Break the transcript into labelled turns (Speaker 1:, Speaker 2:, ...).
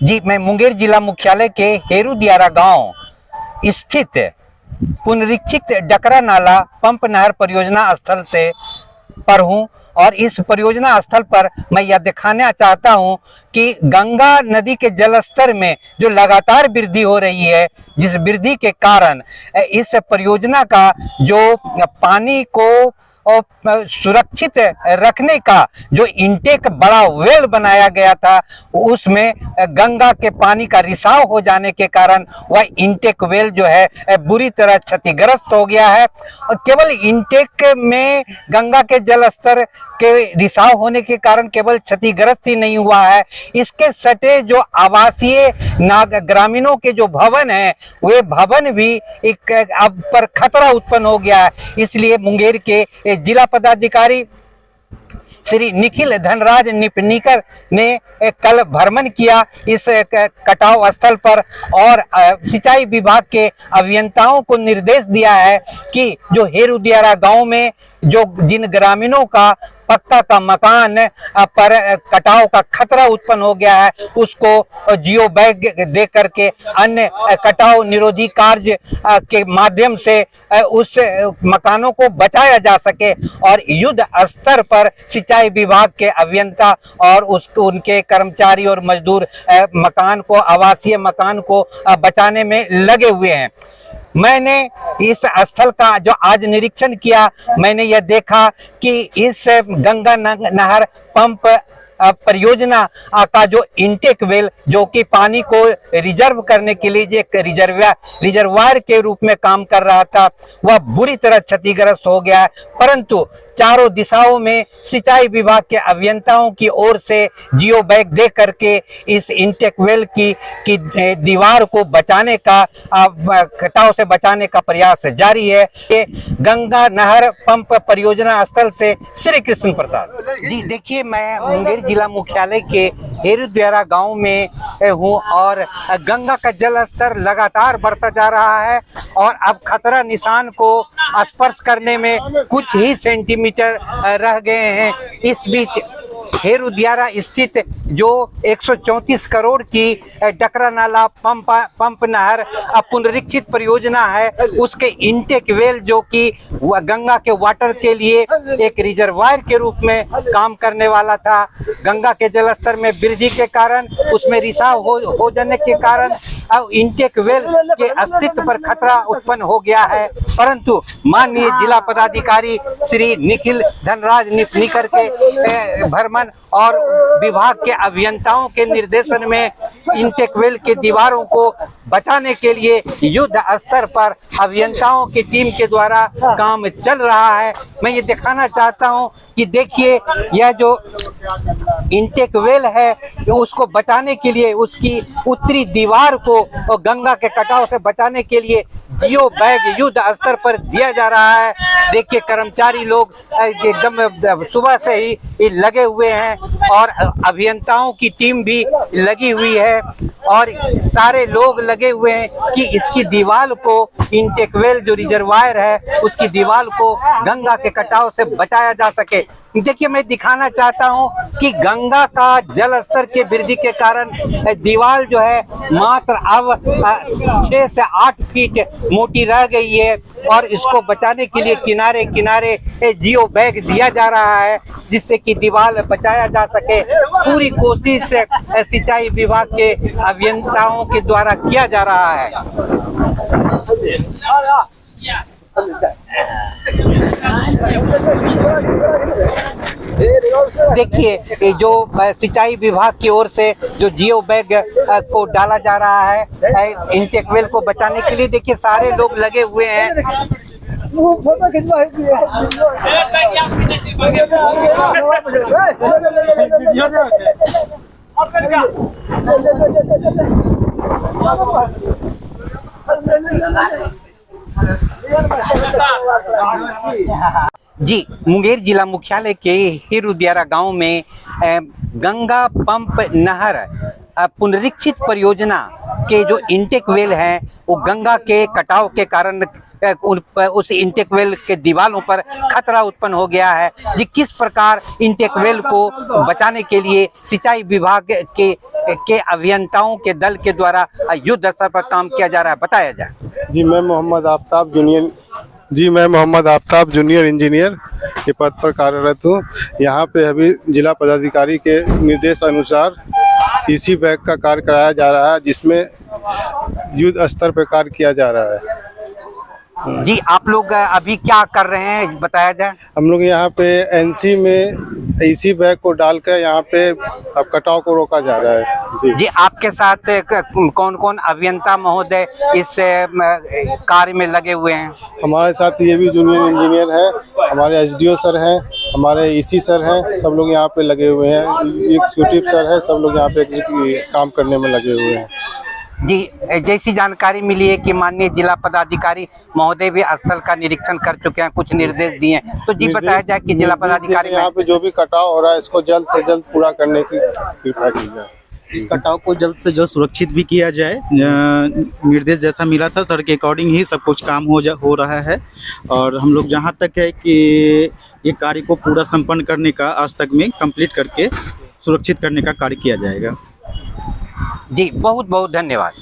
Speaker 1: जी, मैं मुंगेर जिला मुख्यालय के हेरू दियारा गांव स्थित पुनरीक्षित डकरा नाला पंप नहर परियोजना स्थल से पर हूं और इस परियोजना स्थल पर मैं यह दिखाना चाहता हूं कि गंगा नदी के जलस्तर में जो लगातार वृद्धि हो रही है, जिस वृद्धि के कारण इस परियोजना का जो पानी को सुरक्षित रखने का जो इंटेक बड़ा वेल बनाया गया था, उसमें गंगा के पानी का रिसाव हो जाने के कारण वह इंटेक वेल जो है बुरी तरह क्षतिग्रस्त हो गया है। और केवल इंटेक में गंगा के जल स्तर के रिसाव होने के कारण केवल क्षतिग्रस्त ही नहीं हुआ है, इसके सटे जो आवासीय ग्रामीणों के जो भवन है, वे भवन भी एक अब पर खतरा उत्पन्न हो गया है। इसलिए मुंगेर के जिला पदाधिकारी श्री निखिल धनराज निपनीकर ने कल भ्रमण किया इस कटाव स्थल पर और सिंचाई विभाग के अभियंताओं को निर्देश दिया है कि जो हेरू दियारा गांव में जो जिन ग्रामीणों का पक्का का मकान पर कटाव का खतरा उत्पन्न हो गया है, उसको जियो बैग दे करके अन्य कटाव निरोधी कार्य के माध्यम से उस मकानों को बचाया जा सके और युद्ध स्तर पर सिंचाई विभाग के अभियंता और उनके कर्मचारी और मजदूर मकान को, आवासीय मकान को बचाने में लगे हुए हैं। मैंने इस स्थल का जो आज निरीक्षण किया, मैंने यह देखा कि इस गंगा नहर पंप परियोजना का जो इंटेक वेल जो कि पानी को रिजर्व करने के लिए एक रिजर्वायर के रूप में काम कर रहा था, वह बुरी तरह क्षतिग्रस्त हो गया है। परंतु चारों दिशाओं में सिंचाई विभाग के अभियंताओं की ओर से जियो बैग दे करके इस इंटेक वेल की दीवार को बचाने का, कटाव से बचाने का प्रयास जारी है। ये गंगा नहर पंप परियोजना स्थल से श्री कृष्ण प्रसाद। जी देखिए, मैं मुंगेर जिला मुख्यालय के हेरू दियारा गांव में हूं और गंगा का जल स्तर लगातार बढ़ता जा रहा है और अब खतरा निशान को स्पर्श करने में कुछ ही सेंटीमीटर रह गए हैं। इस बीच हेरू दियारा स्थित जो 134 करोड़ की डकरा नाला पंप नहर पुनरीक्षित परियोजना है, उसके इंटेक वेल जो कि गंगा के वाटर के लिए एक रिजर्वायर के रूप में काम करने वाला था, गंगा के जलस्तर में वृद्धि के कारण उसमें रिसाव हो जाने के कारण अब इंटेक वेल के अस्तित्व पर खतरा उत्पन्न हो गया है। परंतु माननीय जिला पदाधिकारी श्री निखिल धनराज निपनीकर के भ्रमण और विभाग के अभियंताओं के निर्देशन में इंटेक वेल के दीवारों को बचाने के लिए युद्ध स्तर पर अभियंताओं की टीम के द्वारा काम चल रहा है। मैं ये दिखाना चाहता हूं कि देखिए, यह जो इंटेक वेल है उसको बचाने के लिए, उसकी उत्तरी दीवार को गंगा के कटाव से बचाने के लिए जियो बैग युद्ध स्तर पर दिया जा रहा है। देखिए, कर्मचारी लोग एकदम सुबह से ही लगे हुए हैं और अभियंताओं की टीम भी लगी हुई है और सारे लोग लगे हुए हैं कि इसकी दीवार को, इंटेक वेल जो रिजर्वायर है उसकी दीवार को गंगा के कटाव से बचाया जा सके। देखिए, मैं दिखाना चाहता हूं कि गंगा का जल स्तर के वृद्धि के कारण दीवार जो है मात्र अब 6 से 8 फीट मोटी रह गई है और इसको बचाने के लिए किनारे किनारे जियो बैग दिया जा रहा है जिससे कि दीवार बचाया जा सके। पूरी कोशिश सिंचाई विभाग के अभियंताओं के द्वारा किया जा रहा है। देखिए, जो सिंचाई विभाग की ओर से जो जियो बैग को डाला जा रहा है इंटेक वेल को बचाने के लिए, देखिए सारे लोग लगे हुए हैं। जी, मुंगेर जिला मुख्यालय के हेरू दियारा गांव में गंगा पंप नहर पुनरीक्षित परियोजना के जो इंटेक वेल हैं वो गंगा के कटाव के कारण उस इंटेक वेल के दीवारों पर खतरा उत्पन्न हो गया है। जी, किस प्रकार इंटेक वेल को बचाने के लिए सिंचाई विभाग के अभियंताओं के दल के द्वारा युद्ध स्तर पर काम किया जा रहा है, बताया जाए।
Speaker 2: जी, मैं मोहम्मद आफ्ताब जूनियर इंजीनियर के पद पर कार्यरत हूँ। यहाँ पे अभी जिला पदाधिकारी के निर्देश अनुसार इसी बैग का कार्य कराया जा रहा है, जिसमें युद्ध स्तर पर कार्य किया जा रहा है।
Speaker 1: जी, आप लोग अभी क्या कर रहे हैं, बताया जाए।
Speaker 2: हम लोग यहाँ पे एनसी में इसी बैग को डालकर यहाँ पे अब कटाव को रोका जा रहा है।
Speaker 1: जी, आपके साथ कौन कौन अभियंता महोदय इस कार्य में लगे हुए हैं? हमारे
Speaker 2: साथ ये भी जूनियर इंजीनियर है, हमारे एसडीओ सर हैं, हमारे ईसी सर हैं, सब लोग यहाँ पे लगे हुए हैं। एग्जीक्यूटिव सर है, सब लोग यहाँ पे काम करने में लगे हुए हैं।
Speaker 1: जी, जैसी जानकारी मिली है कि माननीय जिला पदाधिकारी महोदय भी स्थल का निरीक्षण कर चुके हैं, कुछ निर्देश दिए हैं, तो जी बताया जाए कि जिला पदाधिकारी
Speaker 2: यहाँ पे जो भी कटाव हो रहा है इसको जल्द से जल्द पूरा करने की कृपा की जाए।
Speaker 3: इस कटाव को जल्द से जल्द सुरक्षित भी किया जाए। निर्देश जैसा मिला था सर के अकॉर्डिंग ही सब कुछ काम हो रहा है, और हम लोग जहाँ तक है कि ये कार्य को पूरा संपन्न करने का आज तक में कंप्लीट करके सुरक्षित करने का कार्य किया जाएगा।
Speaker 1: जी, बहुत बहुत धन्यवाद।